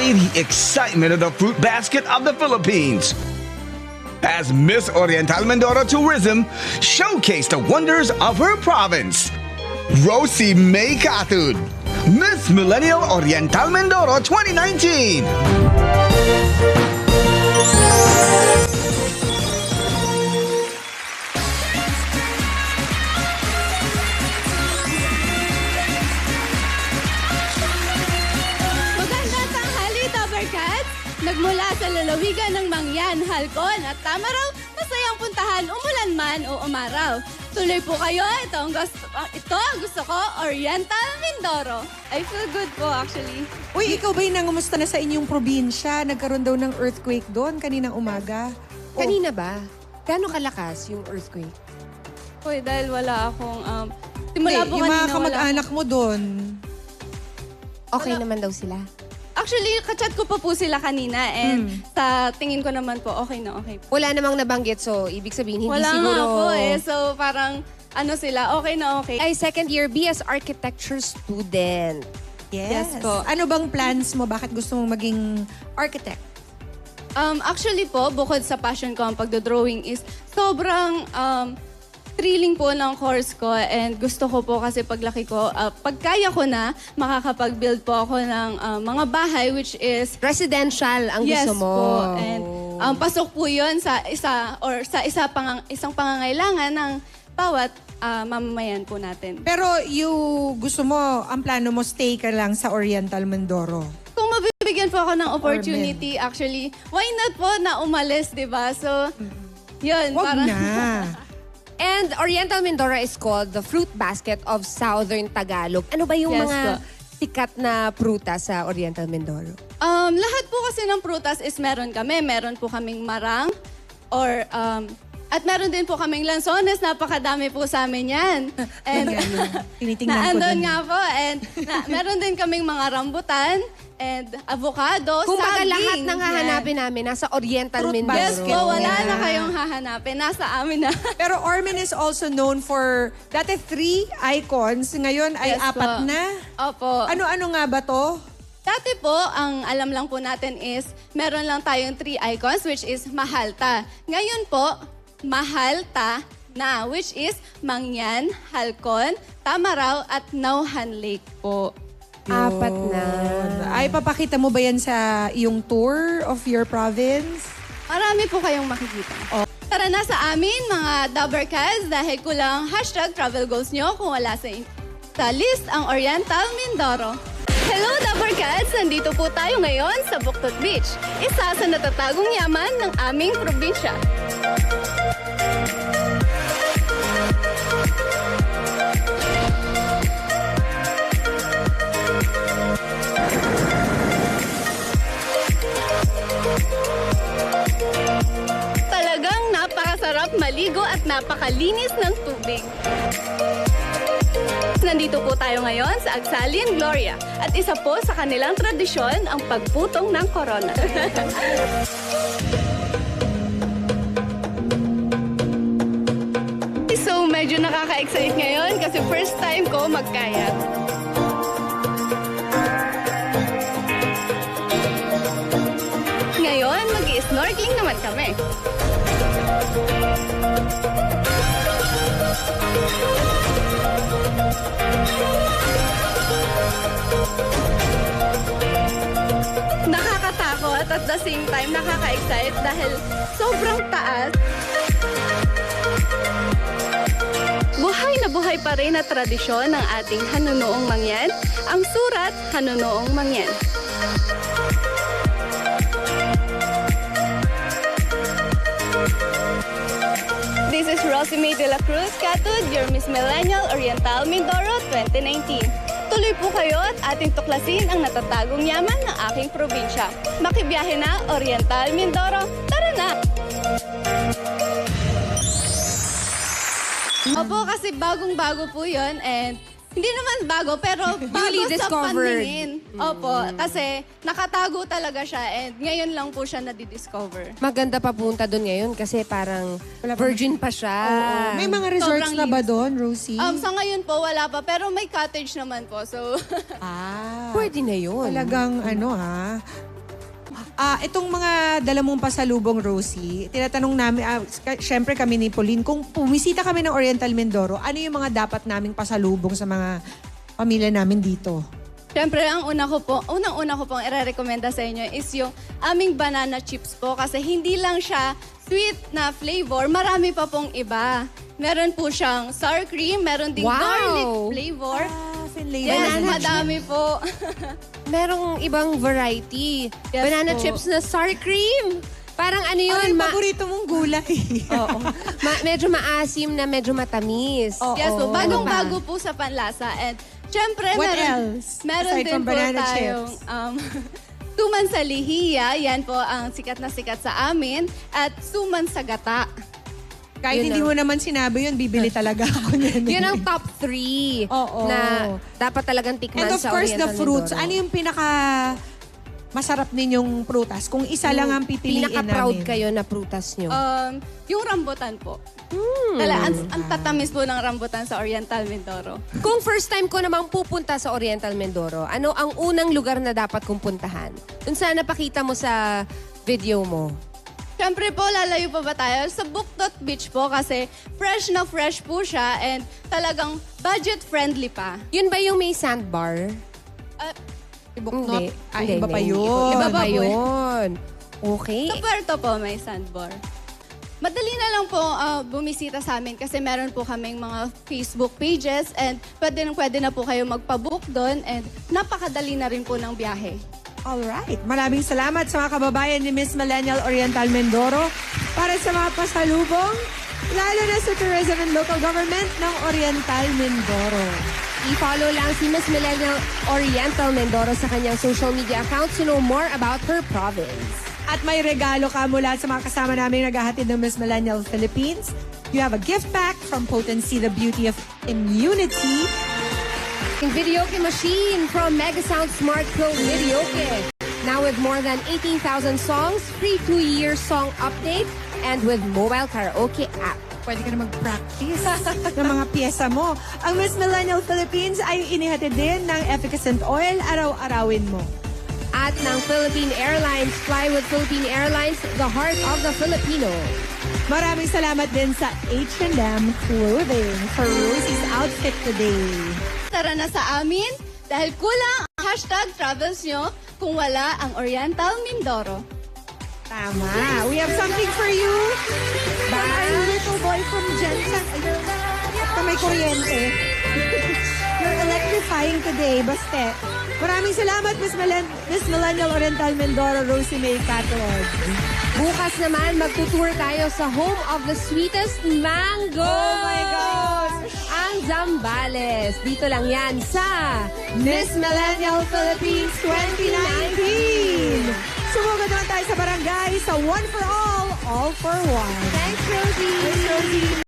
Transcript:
Enjoy the excitement of the fruit basket of the Philippines as Miss Oriental Mindoro Tourism showcased the wonders of her province. Rosie May Catud, Miss Millennial Oriental Mindoro 2019. Magandang tanghali, Tobercats! Nagmula sa lalawigan ng Mangyan, Halcon at Tamaraw, masayang puntahan umulan man o umaraw. Tuloy po kayo, ito ang gusto ko, Oriental Mindoro. I feel good po actually. Uy, ikaw ba'y nangumusta na sa inyong probinsya? Nagkaroon daw ng earthquake doon kaninang umaga. Kanina ba? Gano'ng kalakas yung earthquake? Uy, dahil wala akong, simula po Yung kanina mga kamag-anak mo doon. Okay naman daw sila. Actually, kachat ko pa po sila kanina and sa tingin ko naman po, okay na okay po. Wala namang nabanggit, so ibig sabihin hindi Wala siguro... nga po eh. So parang sila, okay na okay. Ay, second year BS Architecture student. Yes po. Ano bang plans mo? Bakit gusto mong maging architect? Actually po, bukod sa passion ko ang pagdodrawing is sobrang thrilling po ng course ko and gusto ko po kasi paglaki ko, pagkaya ko na, makakapag-build po ako ng mga bahay which is Residential ang yes gusto mo. po. And pasok po yun sa isang pangangailangan ng bawat mamamayan po natin. Pero gusto mo, ang plano mo, stay ka lang sa Oriental Mindoro. Kung mabibigyan po ako ng opportunity, actually, why not po na umalis, di ba? So, yun. Wag parang- na. And Oriental Mindoro is called the fruit basket of Southern Tagalog. Ano ba yung Yes mga po. sikat na prutas sa Oriental Mindoro? Lahat po kasi ng prutas is meron kami. Meron po kaming marang at meron din po kaming lansones. Napakadami po sa amin yan. And Tinitingnan ko naandun doon. nga po. And meron din kaming mga rambutan and avocado, Kung baga saging. lahat ng hahanapin namin nasa Oriental Fruit Mindoro. Yes basket. po, wala Yeah. na kayong hahanapin. Nasa amin na. Pero Ormin is also known for, dati 3 icons, ngayon ay Yes 4 po. na. Opo. Ano-ano nga ba to? Dati po, ang alam lang po natin is meron lang tayong 3 icons which is Mahalta. Ngayon po, Mahalta na which is Mangyan, Halcon, Tamaraw at Nauhan Lake po. 4 na. Ay, papakita mo ba yan sa iyong tour of your province? Marami po kayong makikita. Tara na sa amin mga Dabbercats dahil kulang #travel goals nyo kung wala sa list ang Oriental Mindoro. Hello Dabbercats! Nandito po tayo ngayon sa Buktot Beach, isa sa natatagong yaman ng aming probinsya. Talagang napakasarap maligo at napakalinis ng tubig. Nandito po tayo ngayon sa Agsalien Gloria at isa po sa kanilang tradisyon ang pagputong ng korona. So medyo nakaka-excite ngayon kasi first time ko magkayat. Ngayon, mag-i-snorkeling naman kami. Nakakatakot at the same time nakaka-excite dahil sobrang taas. Buhay na buhay pa rin na tradisyon ng ating Hanunoong Mangyan, ang surat Hanunoong Mangyan. This is Rosie May de la Cruz Catud, your Miss Millennial Oriental Mindoro 2019. Tuloy po kayo at ating tuklasin ang natatagong yaman ng aking probinsya. Makibiyahe na Oriental Mindoro. Tara na! Opo, kasi bagong-bago po yun and hindi naman bago, pero bago Newly sa discovered. paningin. Opo, kasi nakatago talaga siya and ngayon lang po siya nadidiscover. Maganda pa punta doon ngayon kasi parang virgin pa siya. May mga resorts Sobrang na ba linis. doon, Rosie? Sa ngayon po, wala pa. Pero may cottage naman po. So, Ah, Pwede na yun. talagang Itong mga dala mong pasalubong, Rosie, tinatanong namin, syempre kami ni Pauline, kung pumisita kami ng Oriental Mindoro, ano yung mga dapat naming pasalubong sa mga pamilya namin dito? Siyempre, unang-una ko pong ire-recommenda sa inyo is yung aming banana chips po kasi hindi lang siya sweet na flavor, marami pa pong iba. Meron po siyang sour cream, meron ding Wow! garlic flavor. Finlay. Yes, madami po. Merong ibang variety. Yes Banana po. chips na sour cream. Parang ano Ano yun? yung paborito mong gulay? Oo. Medyo maasim na medyo matamis. Oo. Yes po, Ano bagong-bago po sa panlasa. And syempre, What meron, else? meron Aside din from po banana tayong suman sa lihiya. Yan po ang sikat na sikat sa amin. At suman sa gata. Kahit Yun hindi mo naman sinabi yun, bibili talaga ako niyan. Yun ang top 3 Oo. na dapat talagang tikman And of sa course, the Oriental fruits. Mindoro. Ano yung pinaka masarap ninyong prutas? Kung isa lang ang pipiliin Pinaka-proud namin. kayo na prutas nyo. Yung rambutan po. Ang tatamis po ng rambutan sa Oriental Mindoro. Kung first time ko namang pupunta sa Oriental Mindoro, ano ang unang lugar na dapat kong puntahan? Dun sa napakita mo sa video mo. Siyempre po, lalayo pa ba tayo? Sa Bukdot Beach po kasi fresh na fresh po siya and talagang budget-friendly pa. Yun ba yung may sandbar? Ibuknot. Hindi, Iba pa hindi. yun. Iba pa po eh. yun. Okay. Sa Puerto po, may sandbar. Madali na lang po bumisita sa amin kasi meron po kaming mga Facebook pages and pwede na po kayo magpabook doon and napakadali na rin po ng biyahe. Alright. Maraming salamat sa mga kababayan ni Miss Millennial Oriental Mindoro para sa mga pasalubong, lalo na sa Tourism and Local Government ng Oriental Mindoro. I-follow lang si Miss Millennial Oriental Mindoro sa kanyang social media accounts to know more about her province. At may regalo ka mula sa mga kasama namin naghahatid ng Miss Millennial Philippines. You have a gift pack from Potency, the Beauty of Immunity. Videoke machine from Mega Sound Smart Pro Videoke. Now with more than 18,000 songs, free 2-year song update, and with mobile karaoke app. Pwede ka na mag-practice ng mga pyesa mo. Ang Miss Millennial Philippines ay inihatid din ng Efficacent Oil, araw-arawin mo. At ng Philippine Airlines, fly with Philippine Airlines, the heart of the Filipino. Maraming salamat din sa H&M Clothing for Rosie's outfit today. Tara na sa amin dahil kulang ang #travels nyo kung wala ang Oriental Mindoro. Tama. We have something for you. From our little boy from Jensen. Basta may kuryente. You're electrifying today, Baste. Maraming salamat, Miss Millennial Oriental Mindoro, Rosie May Catalogue. Bukas naman, magtutour tayo sa home of the sweetest mango! Oh my gosh! Ang Zambales. Dito lang yan sa Miss Millennial Philippines 2019! Sumugod naman tayo sa barangay sa One for All for One. Thanks, Rosie! Thanks, Rosie!